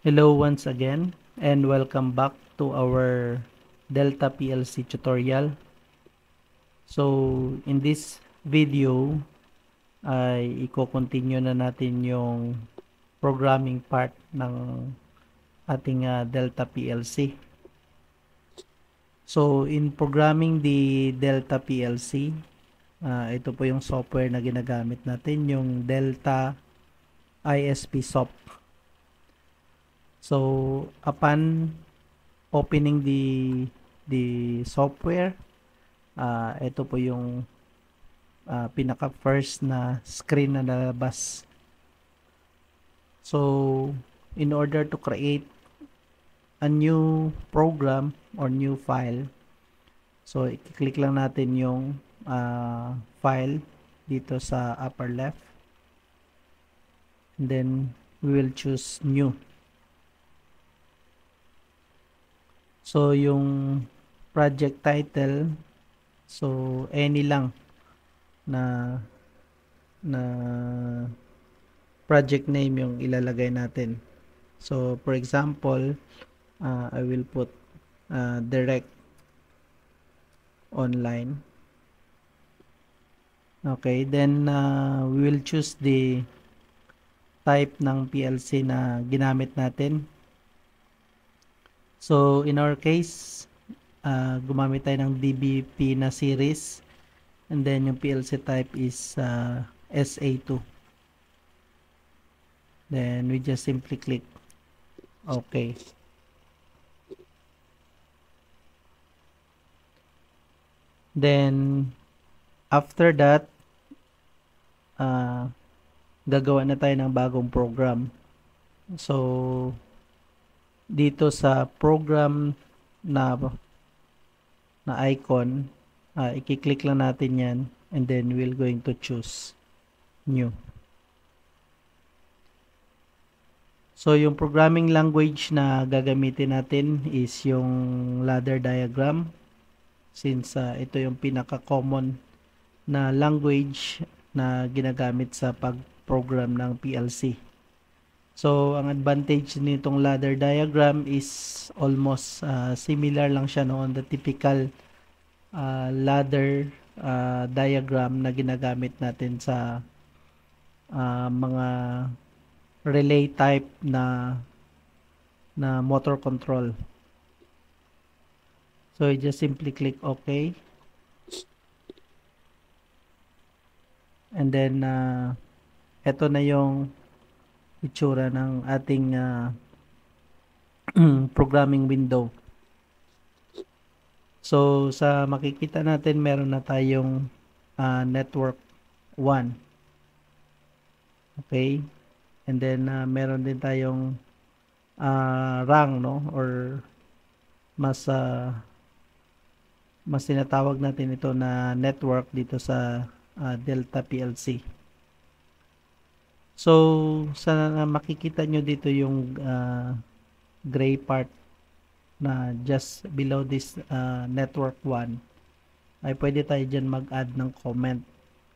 Hello once again and welcome back to our Delta PLC tutorial. So in this video ay i-continue na natin yung programming part ng ating Delta PLC. So in programming the Delta PLC, ito po yung software na ginagamit natin, yung Delta ISP Soft. So upon opening the software, ito po yung pinaka first na screen na lalabas. So in order to create a new program or new file, so i-click lang natin yung file dito sa upper left, and then we will choose new. So yung project title, so any lang na project name yung ilalagay natin. So for example, I will put direct online. Okay, then we will choose the type ng PLC na ginamit natin. So in our case, gumamit tayo ng DBP na series, and then yung PLC type is SA2. Then we just simply click OK. Then after that, gagawa na tayo ng bagong program. So dito sa program na icon, i-click lang natin yan, and then we're going to choose new. So yung programming language na gagamitin natin is yung ladder diagram, since ito yung pinaka-common na language na ginagamit sa pag-program ng PLC. So ang advantage nitong ladder diagram is almost similar lang siya on the typical ladder diagram na ginagamit natin sa mga relay type na motor control. So I just simply click OK, and then eto na yung itsura ng ating programming window. So sa makikita natin, meron na tayong network 1. Okay, and then meron din tayong rang, no, or mas tinatawag natin ito na network dito sa Delta PLC. So sa makikita nyo dito yung gray part na just below this network 1, ay pwede tayo dyan mag-add ng comment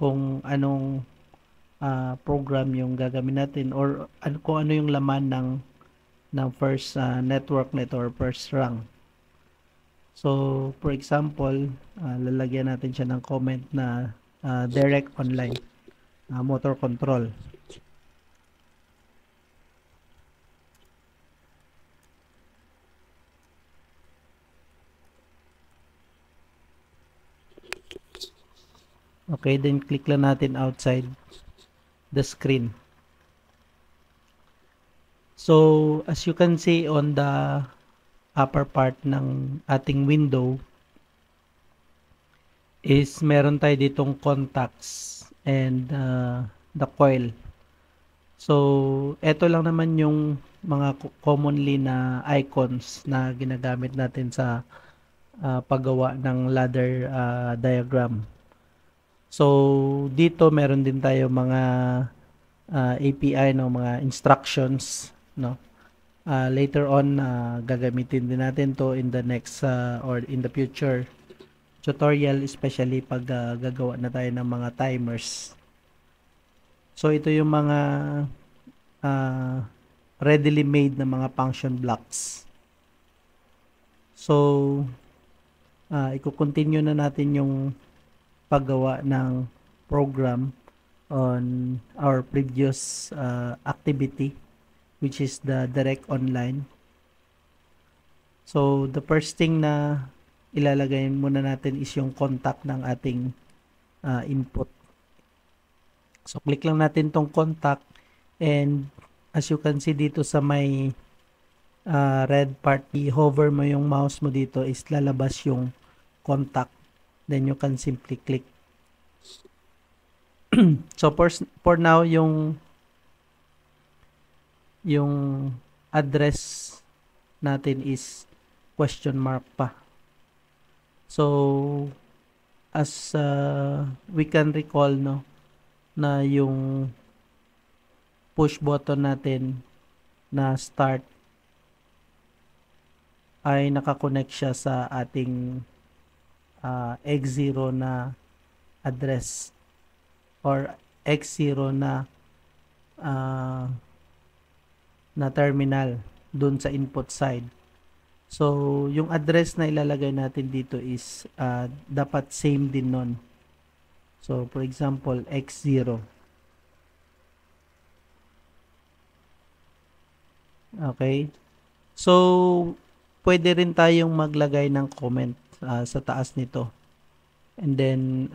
kung anong program yung gagawin natin, or kung ano yung laman ng first network nito or first rung. So for example, lalagyan natin siya ng comment na direct online motor control. Okay, then click lang natin outside the screen. So as you can see on the upper part ng ating window is meron tayo ditong contacts and the coil. So eto lang naman yung mga commonly na icons na ginagamit natin sa paggawa ng ladder diagram. So dito meron din tayo mga API, no, mga instructions, no. Later on gagamitin din natin to in the next or in the future tutorial, especially pag gagawa na tayo ng mga timers. So ito yung mga readily made na mga function blocks. So, i-continue na natin yung paggawa ng program on our previous activity, which is the direct online. So, the first thing na ilalagay muna natin is yung contact ng ating input. So, click lang natin tong contact, and as you can see dito sa may red part, i-hover mo yung mouse mo dito, is lalabas yung contact. Then you can simply click. So for now, yung address natin is question mark pa. So as we can recall, no, na yung push button natin na start ay nakakonect siya sa ating X0 na address or X0 na terminal dun sa input side. So, yung address na ilalagay natin dito is dapat same din nun. So, for example, X0. Okay? So, pwede rin tayong maglagay ng comment sa taas nito. And then,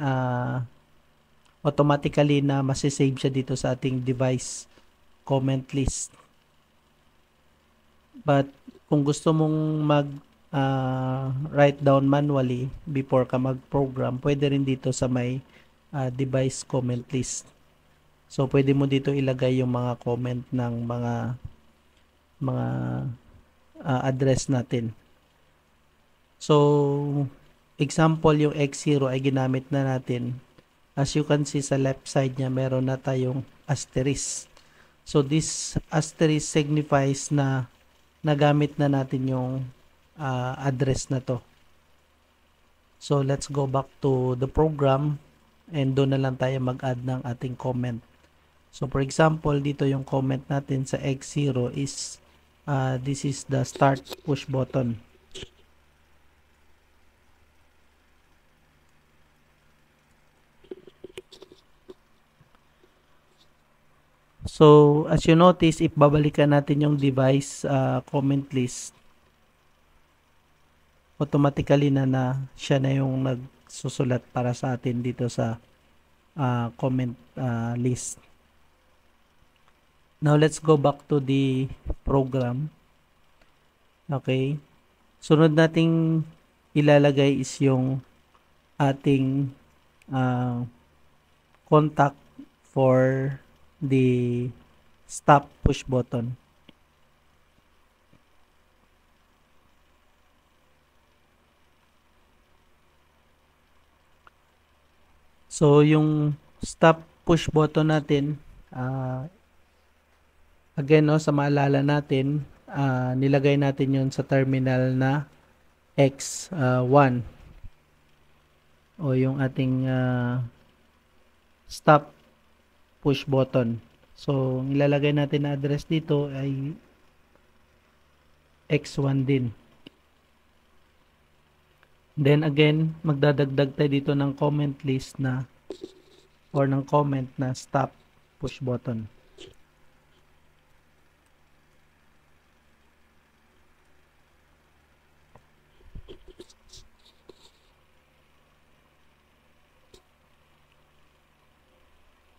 automatically na masisave siya dito sa ating device comment list. But, kung gusto mong write down manually before ka mag-program, pwede rin dito sa may device comment list. So, pwede mo dito ilagay yung mga comment ng mga address natin. So, example, yung X0 ay ginamit na natin. As you can see sa left side niya, meron na tayong asterisk. So, this asterisk signifies na nagamit na natin yung address na to. So, let's go back to the program and doon na lang tayo mag-add ng ating comment. So, for example, dito yung comment natin sa X0 is this is the start push button. So, as you notice, if babalikan natin yung device comment list, automatically na siya na yung nagsusulat para sa atin dito sa comment list. Now, let's go back to the program. Okay. Sunod nating ilalagay is yung ating contact for the stop push button. So, yung stop push button natin, again, no, sa maalala natin, nilagay natin yun sa terminal na X1 o yung ating stop push button. So, ilalagay natin na address dito ay X1 din. Then again, magdadagdag tayo dito ng comment list na or ng comment na stop push button.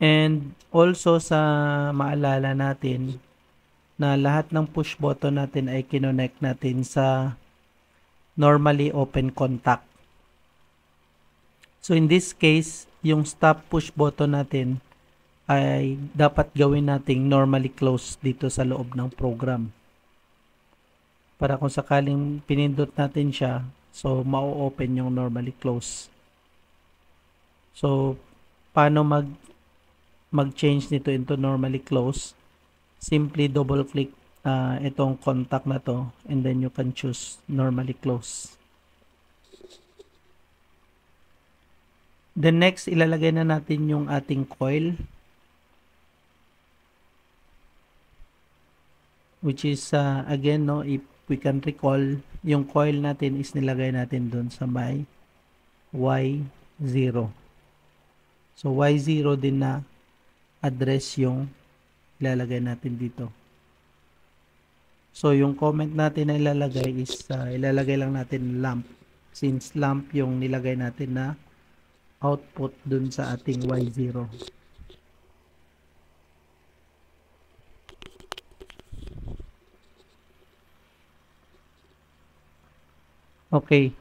And also sa maalala natin na lahat ng push button natin ay kinonect natin sa normally open contact. So in this case, yung stop push button natin ay dapat gawin nating normally close dito sa loob ng program. Para kung sakaling pinindot natin siya, so mau-open yung normally close. So paano mag-change nito into normally close? Simply double click itong contact na to and then you can choose normally close. Then next, ilalagay na natin yung ating coil. which is again, no, if we can recall, yung coil natin is nilagay natin dun sa may Y0. So Y0 din na address yung ilalagay natin dito. So yung comment natin na ilalagay is ilalagay lang natin lamp, since lamp yung nilagay natin na output dun sa ating Y0. Okay.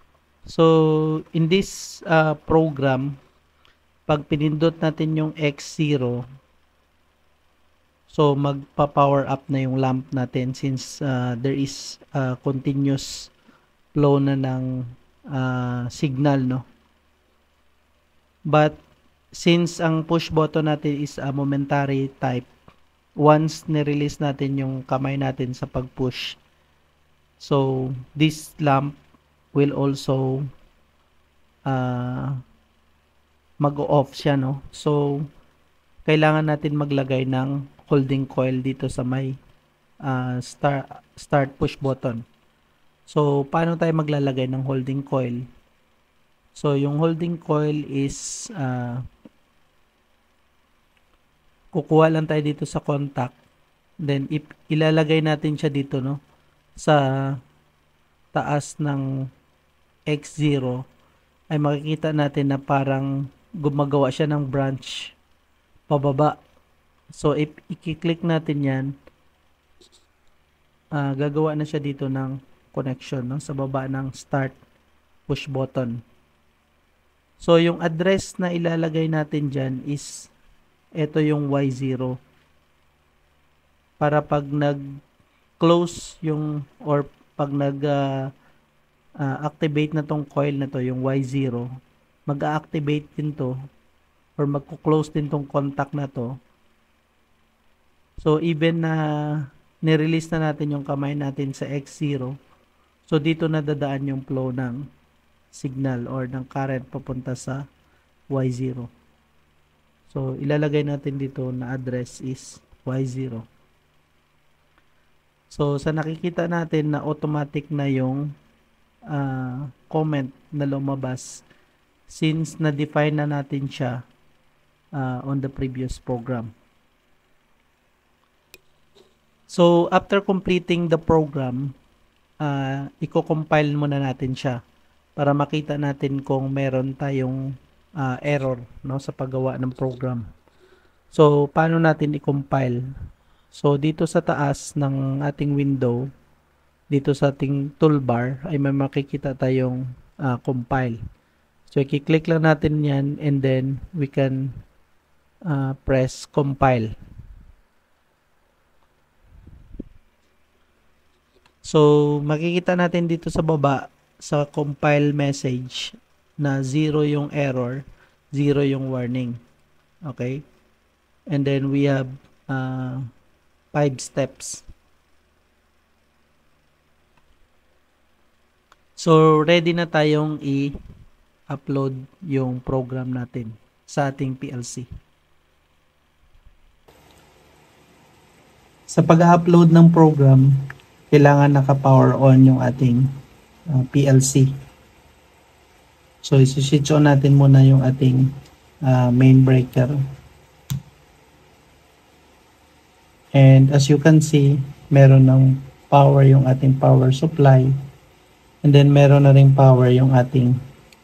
So in this program, pag pinindot natin yung X0, so magpa-power up na yung lamp natin since there is continuous flow na ng signal, no? But since ang push button natin is a momentary type, once ni-release natin yung kamay natin sa pag-push, so this lamp will also mag-off siya, no? So kailangan natin maglagay ng holding coil dito sa may start push button. So paano tayo maglalagay ng holding coil? So yung holding coil is kukuha lang tayo dito sa contact, then ilalagay natin siya dito, no, sa taas ng X0, ay makikita natin na parang gumagawa siya ng branch pababa. So if i-click natin yan, gagawa na siya dito ng connection, no, sa baba ng start push button. So yung address na ilalagay natin dyan is ito yung Y0, para pag nag-close yung or pag activate na tong coil na to, yung Y0, mag-activate din to or magko-close din tong contact na to. So even na ni-release na natin yung kamay natin sa X0, so dito na dadaan yung flow ng signal or ng current papunta sa Y0. So ilalagay natin dito na address is Y0. So sa nakikita natin na automatic na yung comment na lumabas since na-define na natin siya on the previous program. So after completing the program, i-compile muna natin siya para makita natin kung meron tayong error, no, sa paggawa ng program. So paano natin i-compile? So dito sa taas ng ating window, dito sa ating toolbar ay may makikita tayong compile. So i-click lang natin yan and then we can press compile. So makikita natin dito sa baba sa compile message na 0 yung error, 0 yung warning. Okay? And then we have 5 steps. So ready na tayong i-upload yung program natin sa ating PLC. Sa pag-upload ng program, kailangan naka-power on yung ating PLC. So isi-switch on natin muna yung ating main breaker. And as you can see, meron ng power yung ating power supply. And then meron na ring power yung ating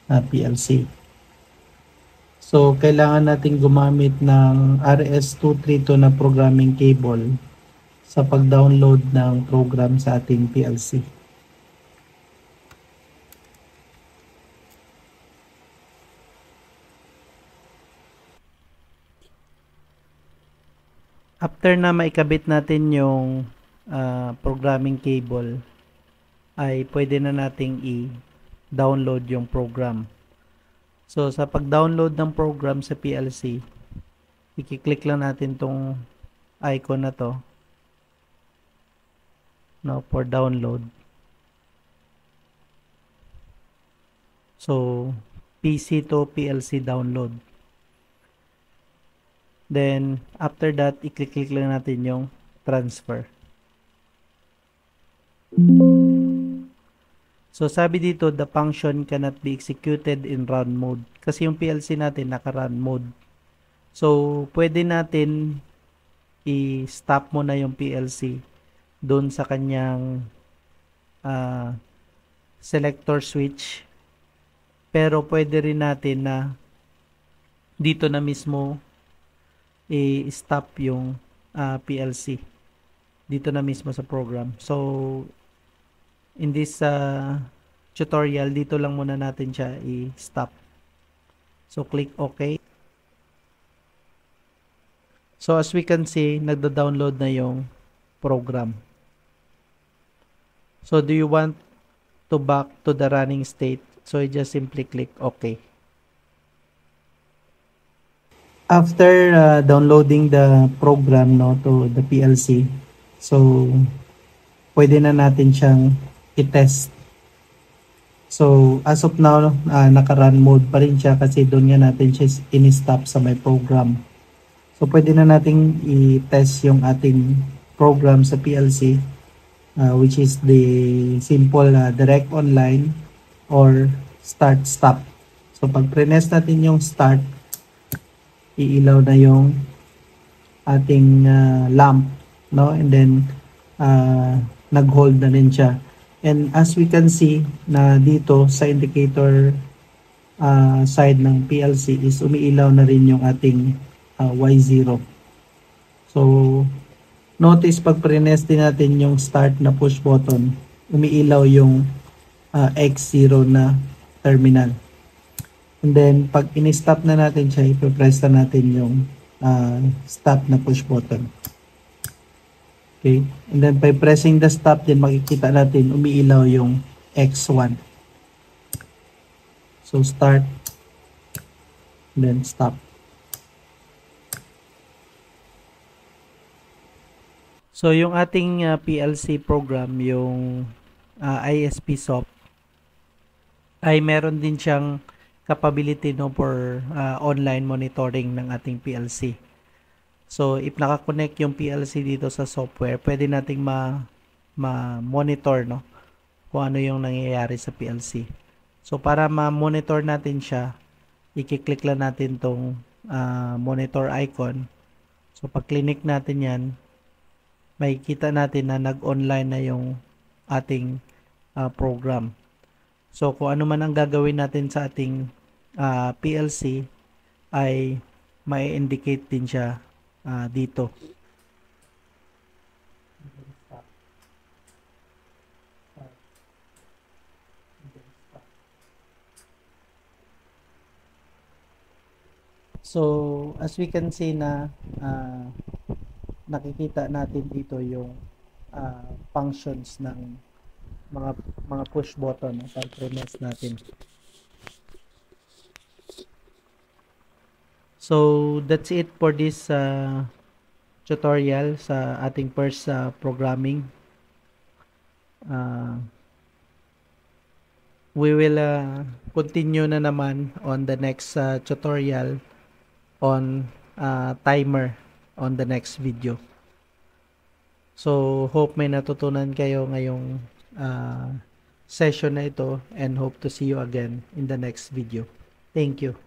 PLC. So kailangan natin gumamit ng RS-232 na programming cable sa pag-download ng program sa ating PLC. After na maikabit natin yung programming cable, ay pwede na nating i-download yung program. So sa pag-download ng program sa PLC, i-click lang natin tong icon na to, no, for download. So PC to PLC download. Then after that, i-click lang natin yung transfer. So sabi dito, the function cannot be executed in run mode. Kasi yung PLC natin naka-run mode. So pwede natin i-stop mo na yung PLC doon sa kanyang uh, selector switch. Pero pwede rin natin na dito na mismo i-stop yung PLC. Dito na mismo sa program. So in this tutorial, dito lang muna natin siya i-stop. So, click OK. So, as we can see, nagda-download na yung program. So, do you want to back to the running state? So, you just simply click OK. After downloading the program to the PLC, so, pwede na natin siyang i-test. So, as of now, naka-run mode pa rin siya kasi doon nga natin siya in-stop sa my program. So, pwede na nating i-test yung ating program sa PLC, which is the simple direct online or start-stop. So, pag pre-nest natin yung start, iilaw na yung ating lamp, no? And then, nag-hold na rin siya. And as we can see na dito sa indicator side ng PLC is umiilaw na rin yung ating Y0. So, notice pag pre-nest din natin yung start na push button, umiilaw yung X0 na terminal. And then, pag in-stop na natin siya, ipipress na natin yung stop na push button. Okay. And then by pressing the stop, then makikita natin umiilaw yung X1. So start, then stop. So yung ating PLC program, yung ISP soft, ay meron din siyang capability for online monitoring ng ating PLC. So, if nakakonect yung PLC dito sa software, pwede nating ma-monitor, no, kung ano yung nangyayari sa PLC. So, para ma-monitor natin siya, i-click lang natin tong monitor icon. So, pag click natin yan, makikita natin na nag-online na yung ating program. So, kung ano man ang gagawin natin sa ating PLC, ay may indicate din siya dito. So, as we can see na nakikita natin dito yung functions ng mga push button pag pre-nest natin. So, that's it for this tutorial sa ating first programming. We will continue na naman on the next tutorial on timer on the next video. So, hope may natutunan kayo ngayong session na ito and hope to see you again in the next video. Thank you.